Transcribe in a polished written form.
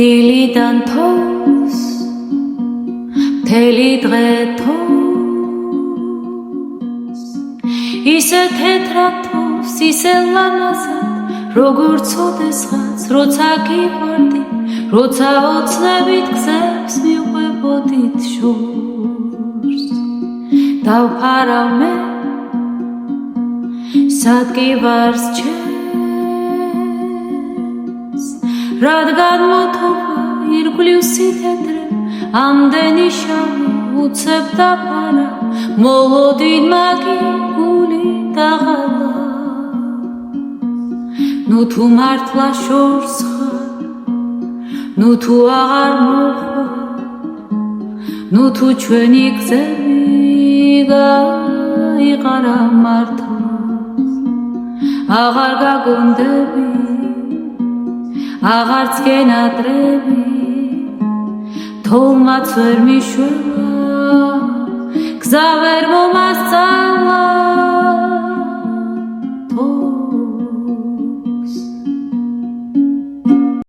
დილიდან თოვს მთელი დღე თოვს ისე თეთრად თოვს ისე ლამაზად როგორც ოდესღაც როცა გიყვარდი როცა ოცნებით გზებს მიყვებოდით შორს დავფარავ მე სად კი ვარს ჩემს რადგან მოთოვა ირგვლივ სითეთრე ამდენი შავი უცებ დაფარა მოლოდინ მაგი გული დაღალა ნუ თუ მართლა შორს ხარ ნუ თუ აღარ მოხარ ნუ თუ ჩვენი გზები გაიყარა მართლა აღარ გაგონდები აღარც გენატრები თოლმაც ვერ მიშვება გზა ვერ